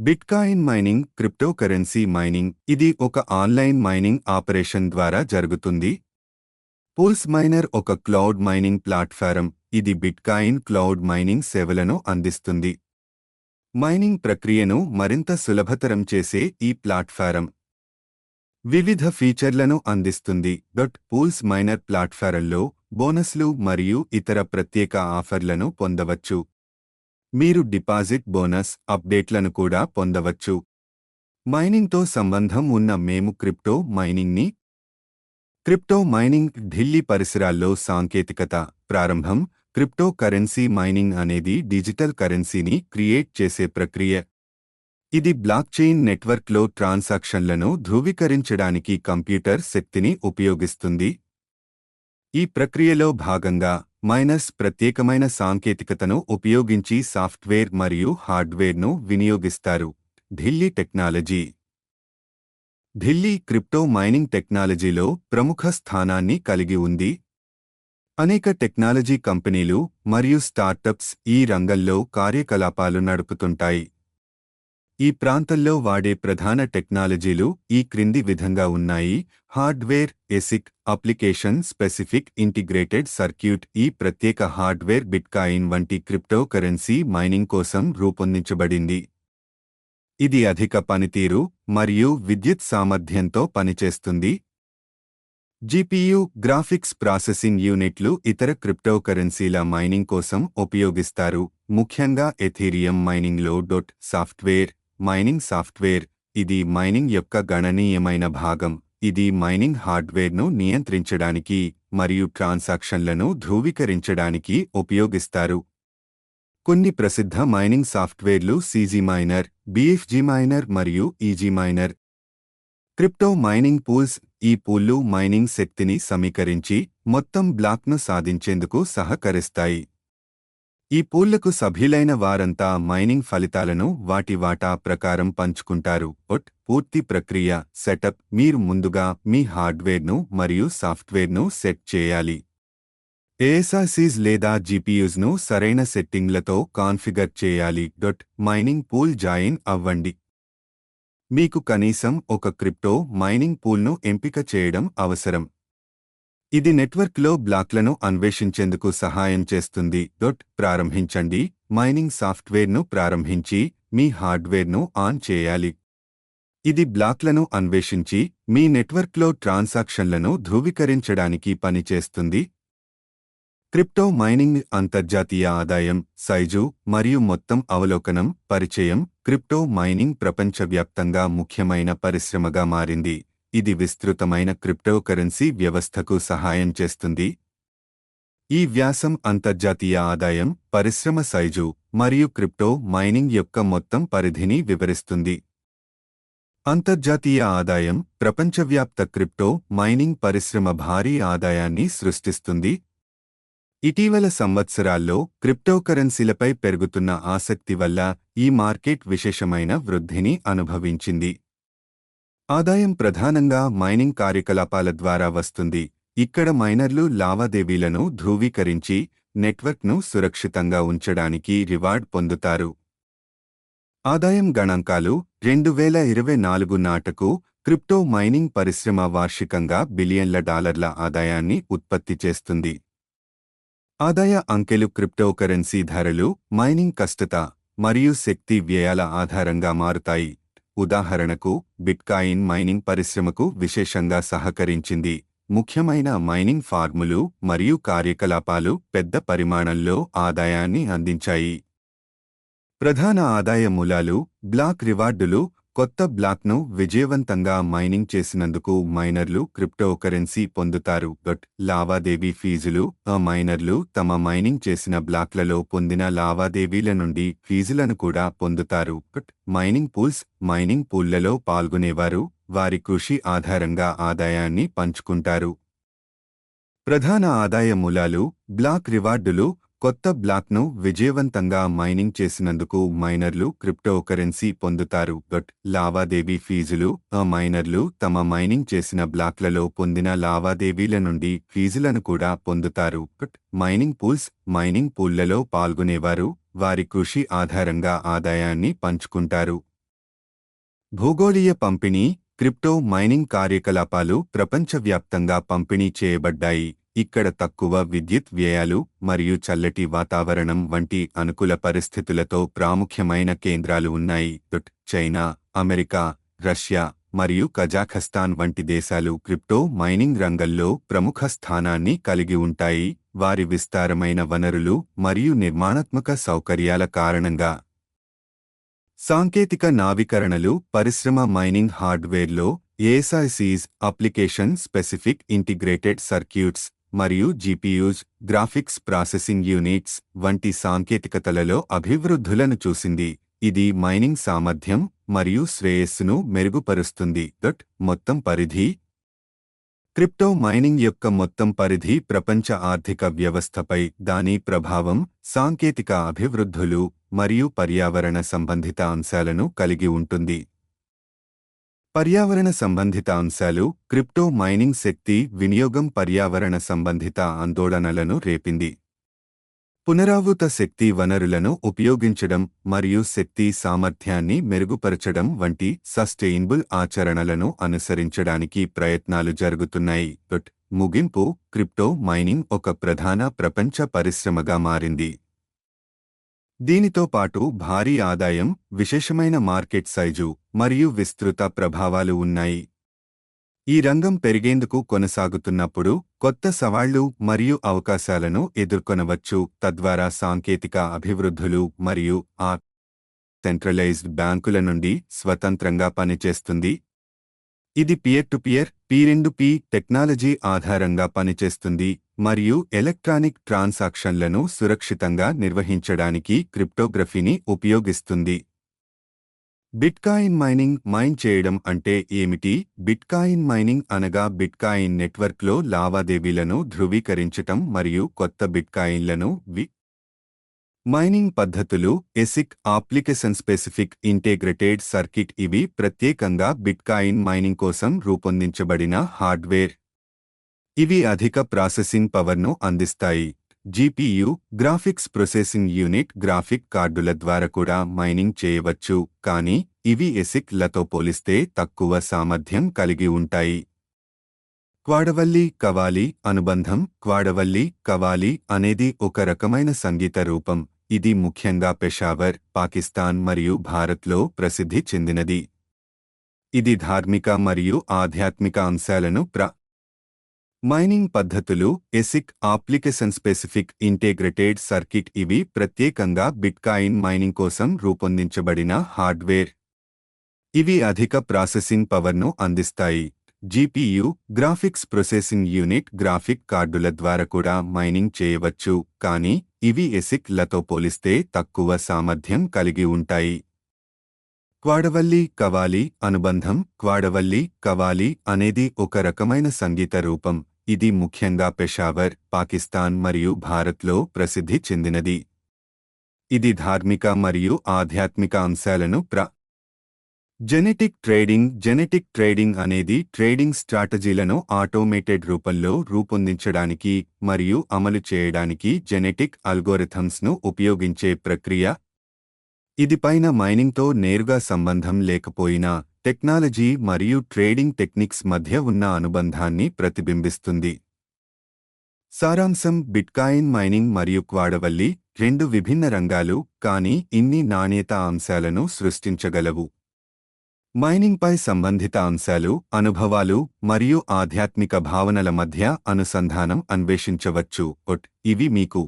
Bitcoin mining, cryptocurrency mining ఇది ఒక online mining operation ద్వారా జరుగుతుంది. పూల్స్ మైనర్ ఒక క్లౌడ్ మైనింగ్ ప్లాట్ఫారం. ఇది బిట్కాయిన్ క్లౌడ్ మైనింగ్ సేవలను అందిస్తుంది. మైనింగ్ ప్రక్రియను మరింత సులభతరం చేసే ఈ ప్లాట్ఫారం వివిధ ఫీచర్లను అందిస్తుంది. పూల్స్ మైనర్ ప్లాట్ఫారంలో బోనస్లు మరియు ఇతర ప్రత్యేక ఆఫర్లను పొందవచ్చు. మీరు డిపాజిట్ బోనస్ అప్డేట్లను కూడా పొందవచ్చు. మైనింగ్తో సంబంధం ఉన్న మేము క్రిప్టో మైనింగ్ ఢిల్లీ పరిసరాల్లో సాంకేతికత ప్రారంభం. క్రిప్టో కరెన్సీ మైనింగ్ అనేది డిజిటల్ కరెన్సీని క్రియేట్ చేసే ప్రక్రియ. ఇది బ్లాక్చెయిన్ నెట్వర్క్లో ట్రాన్సాక్షన్లను ధృవీకరించడానికి కంప్యూటర్ శక్తిని ఉపయోగిస్తుంది. ఈ ప్రక్రియలో భాగంగా మైనర్స్ ప్రత్యేకమైన సాంకేతికతను ఉపయోగించి సాఫ్ట్వేర్ మరియు హార్డ్వేర్ను వినియోగిస్తారు. ఢిల్లీ క్రిప్టో మైనింగ్ టెక్నాలజీలో ప్రముఖ స్థానాన్ని కలిగి ఉంది. అనేక టెక్నాలజీ కంపెనీలు మరియు స్టార్టప్స్ ఈ రంగంలో కార్యకలాపాలు నడుపుతుంటాయి. ఈ ప్రాంతంలో వాడే ప్రధాన టెక్నాలజీలు ఈ క్రింది విధంగా ఉన్నాయి. Hardware ASIC application specific integrated circuit. ఈ ప్రత్యేక హార్డ్వేర్ బిట్కాయిన్ వంటి క్రిప్టోకరెన్సీ మైనింగ్ కోసం రూపొందించబడింది. ఇది అధిక పనితీరు మరియు విద్యుత్ సామర్థ్యంతో పనిచేస్తుంది. జీపీయూ గ్రాఫిక్స్ ప్రాసెసింగ్ యూనిట్లు ఇతర క్రిప్టోకరెన్సీల మైనింగ్ కోసం ఉపయోగిస్తారు, ముఖ్యంగా ఎథీరియం మైనింగ్లో. మైనింగ్ సాఫ్ట్వేర్ ఇది మైనింగ్ యొక్క గణనీయమైన భాగం. ఇది మైనింగ్ హార్డ్వేర్ను నియంత్రించడానికి మరియు ట్రాన్సాక్షన్లను ధృవీకరించడానికి ఉపయోగిస్తారు. కొన్ని ప్రసిద్ధ మైనింగ్ సాఫ్ట్వేర్లు సీజీ మైనర్, బీఎఫ్జీ మైనర్ మరియు easy miner. Crypto mining pools. ఈ పూల్లు మైనింగ్ శక్తిని సమీకరించి మొత్తం బ్లాక్ను సాధించేందుకు సహకరిస్తాయి. ఈ పూల్లకు సభ్యులైన వారంతా మైనింగ్ ఫలితాలను వాటి వాటా ప్రకారం పంచుకుంటారు. పూర్తి ప్రక్రియ సెటప్. మీరు ముందుగా మీ హార్డ్వేర్ను మరియు సాఫ్ట్వేర్ను సెట్ చేయాలి. ఏఎస్ఐసీస్ లేదా జీపీయూస్ను సరైన సెట్టింగ్లతో కాన్ఫిగర్ చేయాలి. మైనింగ్ పూల్ జాయిన్ అవ్వండి. మీకు కనీసం ఒక క్రిప్టో మైనింగ్ పూల్ను ఎంపిక చేయడం అవసరం. ఇది నెట్వర్క్లో బ్లాక్లను అన్వేషించేందుకు సహాయం చేస్తుంది. ప్రారంభించండి. మైనింగ్ సాఫ్ట్వేర్ను ప్రారంభించి మీ హార్డ్వేర్ను ఆన్ చేయాలి. ఇది బ్లాక్లను అన్వేషించి మీ నెట్వర్క్లో ట్రాన్సాక్షన్లను ధృవీకరించడానికి పనిచేస్తుంది. క్రిప్టో మైనింగ్ అంతర్జాతీయ ఆదాయం, సైజు మరియు మొత్తం అవలోకనం. పరిచయం. క్రిప్టో మైనింగ్ ప్రపంచవ్యాప్తంగా ముఖ్యమైన పరిశ్రమగా మారింది. ఇది విస్తృతమైన క్రిప్టోకరెన్సీ వ్యవస్థకు సహాయం చేస్తుంది. ఈ వ్యాసం అంతర్జాతీయ ఆదాయం, పరిశ్రమ సైజు మరియు క్రిప్టో మైనింగ్ యొక్క మొత్తం పరిధిని వివరిస్తుంది. అంతర్జాతీయ ఆదాయం. ప్రపంచవ్యాప్త క్రిప్టో మైనింగ్ పరిశ్రమ భారీ ఆదాయాన్ని సృష్టిస్తుంది. ఇటీవల సంవత్సరాల్లో క్రిప్టోకరెన్సీలపై పెరుగుతున్న ఆసక్తి వల్ల ఈ మార్కెట్ విశేషమైన వృద్ధిని అనుభవించింది. ఆదాయం ప్రధానంగా మైనింగ్ కార్యకలాపాల ద్వారా వస్తుంది. ఇక్కడ మైనర్లు లావాదేవీలను ధృవీకరించి నెట్వర్క్ను సురక్షితంగా ఉంచడానికి రివార్డ్ పొందుతారు. ఆదాయం గణాంకాలు. 2024 నాటకు క్రిప్టో మైనింగ్ పరిశ్రమ వార్షికంగా బిలియన్ల డాలర్ల ఆదాయాన్ని ఉత్పత్తి చేస్తుంది. ఆదాయ అంకెలు. క్రిప్టోకరెన్సీ ధరలు మైనింగ్ కష్టత మరియు శక్తి వ్యయాల ఆధారంగా మారుతాయి. ఉదాహరణకు, బిట్కాయిన్ మైనింగ్ పరిశ్రమకు విశేషంగా సహకరించింది. ముఖ్యమైన మైనింగ్ ఫార్ములు మరియు కార్యకలాపాలు పెద్ద పరిమాణంలో ఆదాయాన్ని అందించాయి. ప్రధాన ఆదాయ మూలాలు. బ్లాక్ రివార్డులు. కొత్త బ్లాక్ను విజయవంతంగా మైనింగ్ చేసినందుకు మైనర్లు క్రిప్టోకరెన్సీ పొందుతారు. లావాదేవీ ఫీజులు. మైనర్లు తమ మైనింగ్ చేసిన బ్లాక్లలో పొందిన లావాదేవీల నుండి ఫీజులను కూడా పొందుతారు. Mining pools. మైనింగ్ పూల్లలో పాల్గొనేవారు వారి కృషి ఆధారంగా ఆదాయాన్ని పంచుకుంటారు. ప్రధాన ఆదాయ మూలాలు. బ్లాక్ రివార్డులు. కొత్త బ్లాక్ను విజయవంతంగా మైనింగ్ చేసినందుకు మైనర్లు క్రిప్టోకరెన్సీ పొందుతారు. లావాదేవీ ఫీజులు. మైనర్లు తమ మైనింగ్ చేసిన బ్లాక్లలో పొందిన లావాదేవీల నుండి ఫీజులను కూడా పొందుతారు. Mining pools. మైనింగ్ పూల్లలో పాల్గొనేవారు వారి కృషి ఆధారంగా ఆదాయాన్ని పంచుకుంటారు. భూగోళీయ పంపిణీ క్రిప్టో మైనింగ్ కార్యకలాపాలు ప్రపంచవ్యాప్తంగా పంపిణీ చేయబడ్డాయి. ఇక్కడ తక్కువ విద్యుత్ వ్యయాలు మరియు చల్లటి వాతావరణం వంటి అనుకూల పరిస్థితులతో ప్రాముఖ్యమైన కేంద్రాలు ఉన్నాయి. చైనా, అమెరికా, రష్యా మరియు కజాఖస్తాన్ వంటి దేశాలు క్రిప్టో మైనింగ్ రంగంలో ప్రముఖ స్థానాన్ని కలిగి ఉంటాయి. వారి విస్తారమైన వనరులు మరియు నిర్మాణాత్మక సౌకర్యాల కారణంగా సాంకేతిక నవీకరణలు పరిశ్రమ మైనింగ్ హార్డ్వేర్లో ఏఎస్ఐసిస్ అప్లికేషన్ స్పెసిఫిక్ ఇంటిగ్రేటెడ్ సర్క్యూట్స్ మరియు జీపీయూస్ గ్రాఫిక్స్ ప్రాసెసింగ్ యూనిట్స్ వంటి సాంకేతికతలలో అభివృద్ధులను చూసింది. ఇది మైనింగ్ సామర్థ్యం మరియు శ్రేయస్సును మెరుగుపరుస్తుంది. మొత్తం పరిధి క్రిప్టో మైనింగ్ యొక్క మొత్తం పరిధి ప్రపంచ ఆర్థిక వ్యవస్థపై దాని ప్రభావం, సాంకేతిక అభివృద్ధులు మరియు పర్యావరణ సంబంధిత అంశాలను కలిగి ఉంటుంది. పర్యావరణ సంబంధిత అంశాలు క్రిప్టో మైనింగ్ శక్తి వినియోగం పర్యావరణ సంబంధిత ఆందోళనలను రేపింది. పునరావృత శక్తి వనరులను ఉపయోగించడం మరియు శక్తి సామర్థ్యాన్ని మెరుగుపరచడం వంటి సస్టెయినబుల్ ఆచరణలను అనుసరించడానికి ప్రయత్నాలు జరుగుతున్నాయి. ముగింపు క్రిప్టో మైనింగ్ ఒక ప్రధాన ప్రపంచ పరిశ్రమగా మారింది. దీనితో పాటు భారీ ఆదాయం, విశేషమైన మార్కెట్ సైజు మరియు విస్తృత ప్రభావాలు ఉన్నాయి. ఈ రంగం పెరిగేందుకు కొనసాగుతున్నప్పుడు కొత్త సవాళ్లు మరియు అవకాశాలను ఎదుర్కొనవచ్చు. తద్వారా సాంకేతిక అభివృద్ధులు మరియు సెంట్రలైజ్డ్ బ్యాంకుల నుండి స్వతంత్రంగా పనిచేస్తుంది. ఇది pear to pear P2P technology ఆధారంగా పనిచేస్తుంది మరియు ఎలక్ట్రానిక్ ట్రాన్సాక్షన్లను సురక్షితంగా నిర్వహించడానికి క్రిప్టోగ్రఫీని ఉపయోగిస్తుంది. బిట్కాయిన్ మైనింగ్ మైన్ చేయడం అంటే ఏమిటి? బిట్కాయిన్ మైనింగ్ అనగా బిట్కాయిన్ నెట్వర్క్లో లావాదేవీలను ధృవీకరించటం మరియు కొత్త బిట్కాయిన్లను మైనింగ్ పద్ధతులు ఎసిక్ అప్లికేషన్ స్పెసిఫిక్ ఇంటిగ్రేటెడ్ సర్క్యూట్ ఇవి ప్రత్యేకంగా బిట్కాయిన్ మైనింగ్ కోసం రూపొందించబడిన హార్డ్వేర్. ఇవి అధిక ప్రాసెసింగ్ పవర్ను అందిస్తాయి. GPU graphics processing unit graphic కార్డుల ద్వారా కూడా మైనింగ్ చేయవచ్చు, కానీ ఇవి ఎసిక్ లతో పోలిస్తే తక్కువ సామర్థ్యం కలిగి ఉంటాయి. క్వాడవల్లి కవాలి అనుబంధం క్వాడవల్లి కవాలి అనేది ఒక రకమైన సంగీత రూపం. ఇది ముఖ్యంగా పెషావర్, పాకిస్తాన్ మరియు భారత్లో ప్రసిద్ధి చెందినది. ఇది ధార్మిక మరియు ఆధ్యాత్మిక అంశాలను మైనింగ్ పద్ధతులు ఎసిక్ అప్లికేషన్ స్పెసిఫిక్ ఇంటిగ్రేటెడ్ సర్క్యూట్ ఇవి ప్రత్యేకంగా బిట్కాయిన్ మైనింగ్ కోసం రూపొందించబడిన హార్డ్వేర్. ఇవి అధిక ప్రాసెసింగ్ పవర్ను అందిస్తాయి. GPU graphics processing unit graphic కార్డుల ద్వారా కూడా మైనింగ్ చేయవచ్చు, కానీ ఇవి ఎసిక్ లతో పోలిస్తే తక్కువ సామర్థ్యం కలిగి ఉంటాయి. క్వాడవల్లి కవాలి అనుబంధం క్వాడవల్లి కవాలి అనేది ఒక రకమైన సంగీత రూపం. ఇది ముఖ్యంగా పెషావర్, పాకిస్తాన్ మరియు భారత్లో ప్రసిద్ధి చెందినది. ఇది ధార్మిక మరియు ఆధ్యాత్మిక అంశాలను జెనెటిక్ ట్రేడింగ్ అనేది ట్రేడింగ్ స్ట్రాటజీలను ఆటోమేటెడ్ రూపంలో రూపొందించడానికి మరియు అమలు చేయడానికి జెనెటిక్ అల్గోరిథమ్స్ను ఉపయోగించే ప్రక్రియ. ఇది పైన మైనింగ్తో నేరుగా సంబంధం లేకపోయినా టెక్నాలజీ మరియు ట్రేడింగ్ టెక్నిక్స్ మధ్య ఉన్న అనుబంధాన్ని ప్రతిబింబిస్తుంది. సారాంశం బిట్కాయిన్ మైనింగ్ మరియు క్వాడవల్లి రెండు విభిన్న రంగాలు, కానీ ఇన్ని నాణ్యత అంశాలను సృష్టించగలవు. మైనింగ్పై సంబంధిత అంశాలు, అనుభవాలు మరియు ఆధ్యాత్మిక భావనల మధ్య అనుసంధానం అన్వేషించవచ్చు. ఇవి మీకు